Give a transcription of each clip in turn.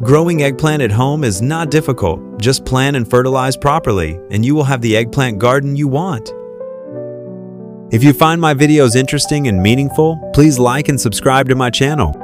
Growing eggplant at home is not difficult. Just plant and fertilize properly, and you will have the eggplant garden you want. If you find my videos interesting and meaningful, please like and subscribe to my channel.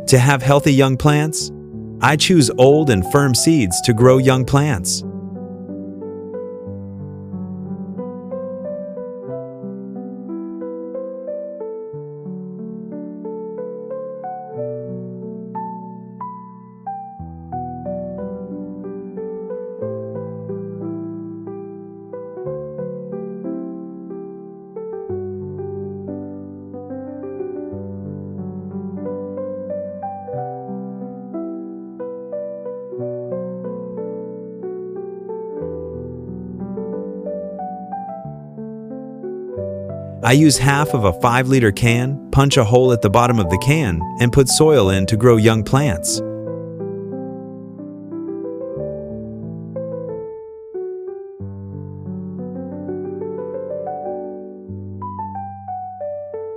To have healthy young plants, I choose old and firm seeds to grow young plants. I use half of a 5-liter can, punch a hole at the bottom of the can, and put soil in to grow young plants.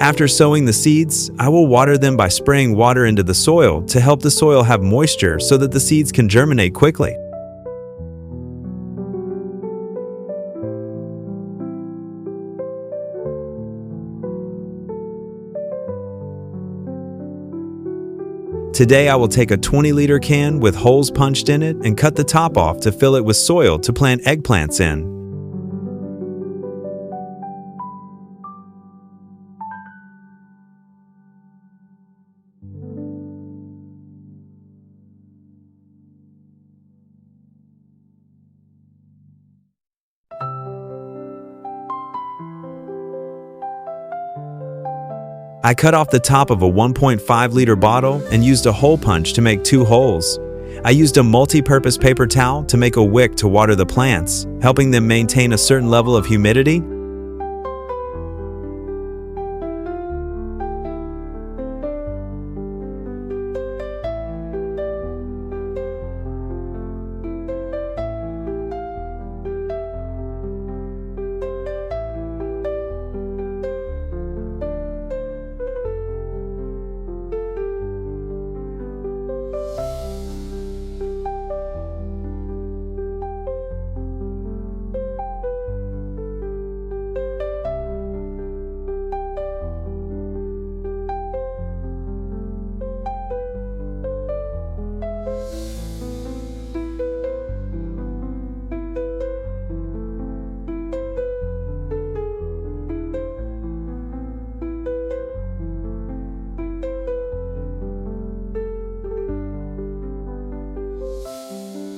After sowing the seeds, I will water them by spraying water into the soil to help the soil have moisture so that the seeds can germinate quickly. Today I will take a 20-liter can with holes punched in it and cut the top off to fill it with soil to plant eggplants in. I cut off the top of a 1.5-liter bottle and used a hole punch to make 2 holes. I used a multi-purpose paper towel to make a wick to water the plants, helping them maintain a certain level of humidity.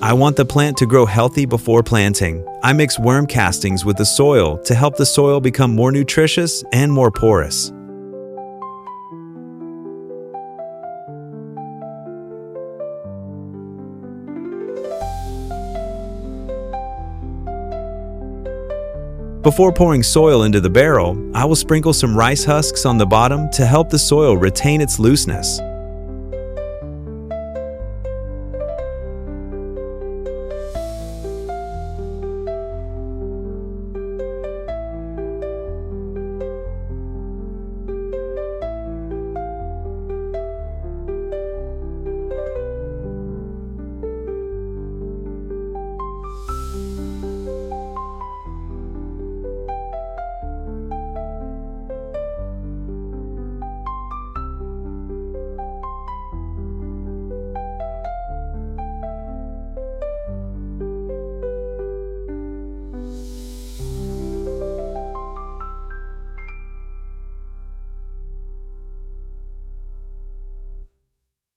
I want the plant to grow healthy before planting. I mix worm castings with the soil to help the soil become more nutritious and more porous. Before pouring soil into the barrel, I will sprinkle some rice husks on the bottom to help the soil retain its looseness.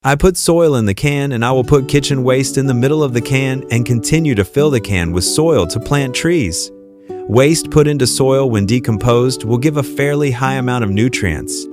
I put soil in the can, and I will put kitchen waste in the middle of the can and continue to fill the can with soil to plant trees. Waste put into soil when decomposed will give a fairly high amount of nutrients.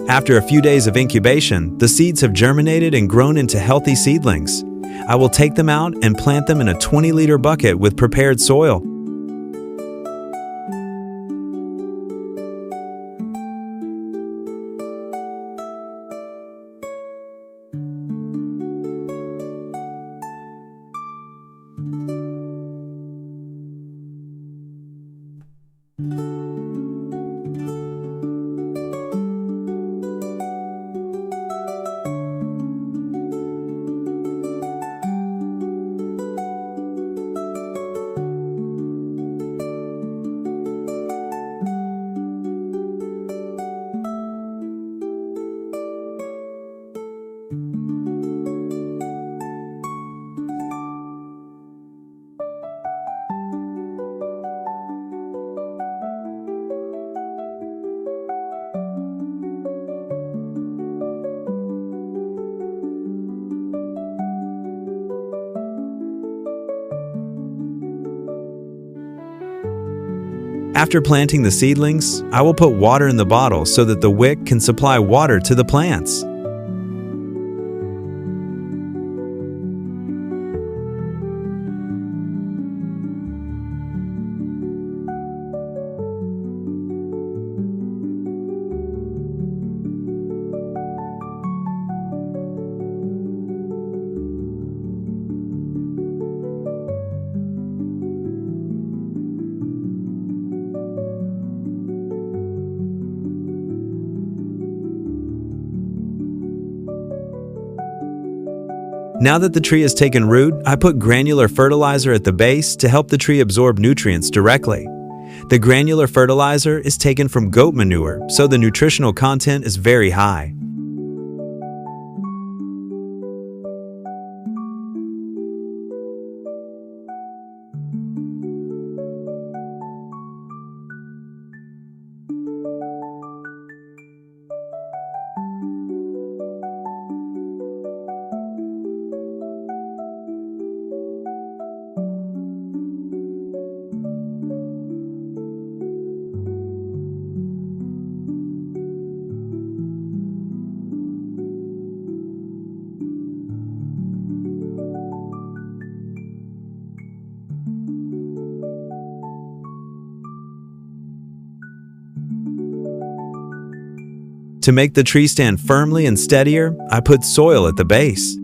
After a few days of incubation, the seeds have germinated and grown into healthy seedlings. I will take them out and plant them in a 20-liter bucket with prepared soil. After planting the seedlings, I will put water in the bottle so that the wick can supply water to the plants. Now that the tree has taken root, I put granular fertilizer at the base to help the tree absorb nutrients directly. The granular fertilizer is taken from goat manure, so the nutritional content is very high. To make the tree stand firmly and steadier, I put soil at the base.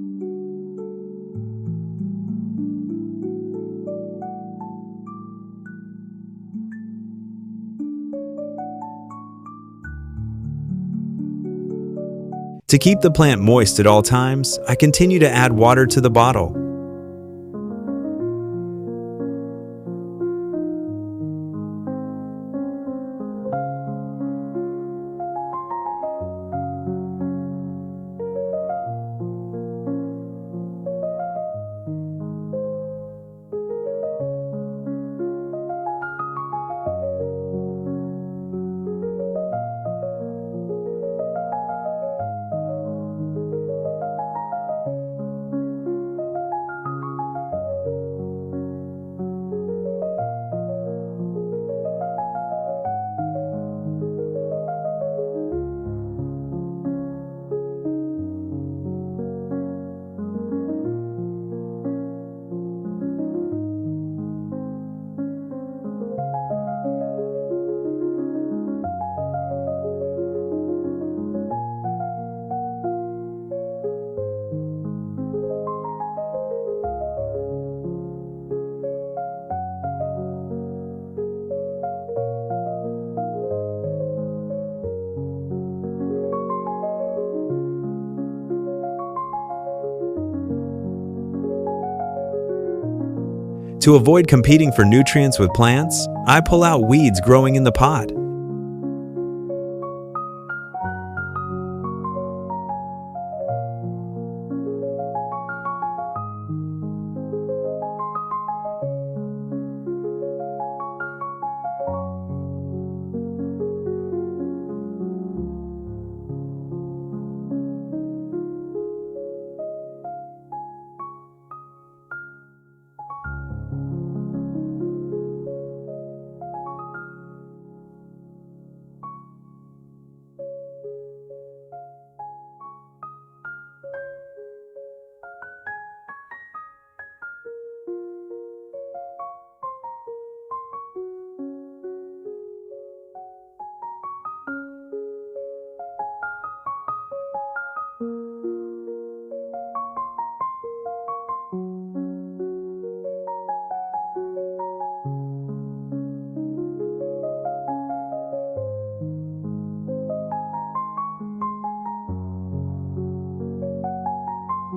To keep the plant moist at all times, I continue to add water to the bottle. To avoid competing for nutrients with plants, I pull out weeds growing in the pot.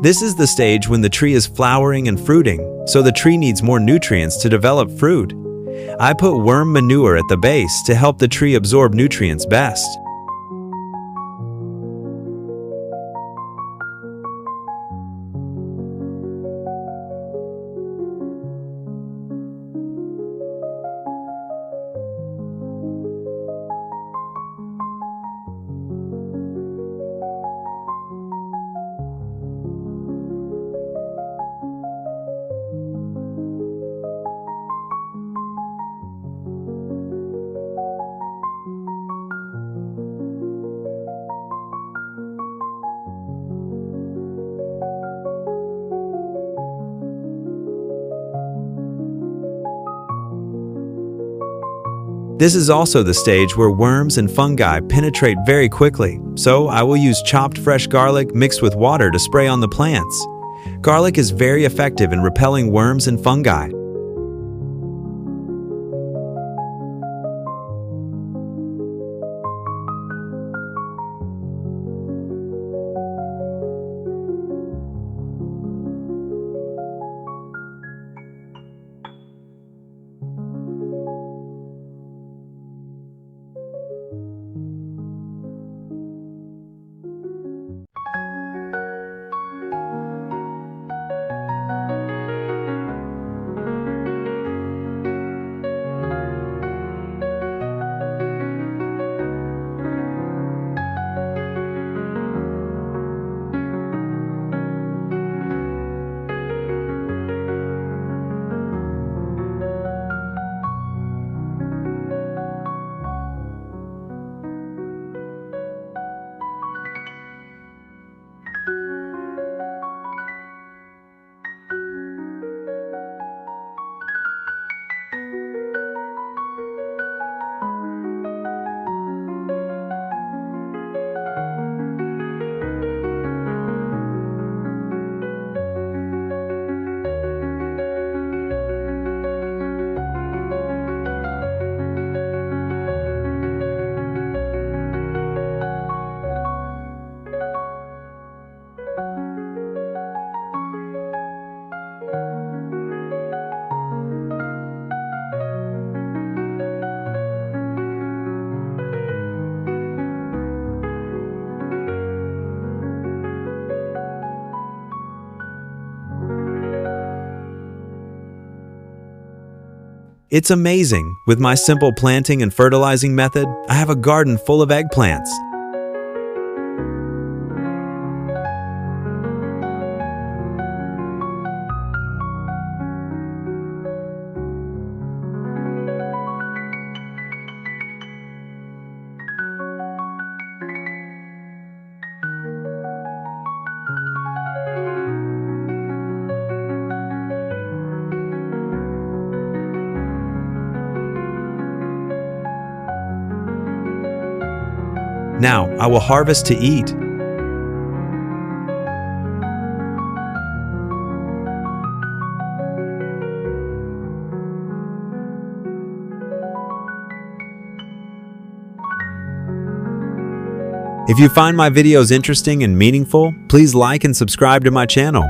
This is the stage when the tree is flowering and fruiting, so the tree needs more nutrients to develop fruit. I put worm manure at the base to help the tree absorb nutrients best. This is also the stage where worms and fungi penetrate very quickly, so I will use chopped fresh garlic mixed with water to spray on the plants. Garlic is very effective in repelling worms and fungi. It's amazing! With my simple planting and fertilizing method, I have a garden full of eggplants. Now, I will harvest to eat. If you find my videos interesting and meaningful, please like and subscribe to my channel.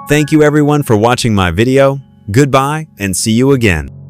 Thank you everyone for watching my video. Goodbye and see you again.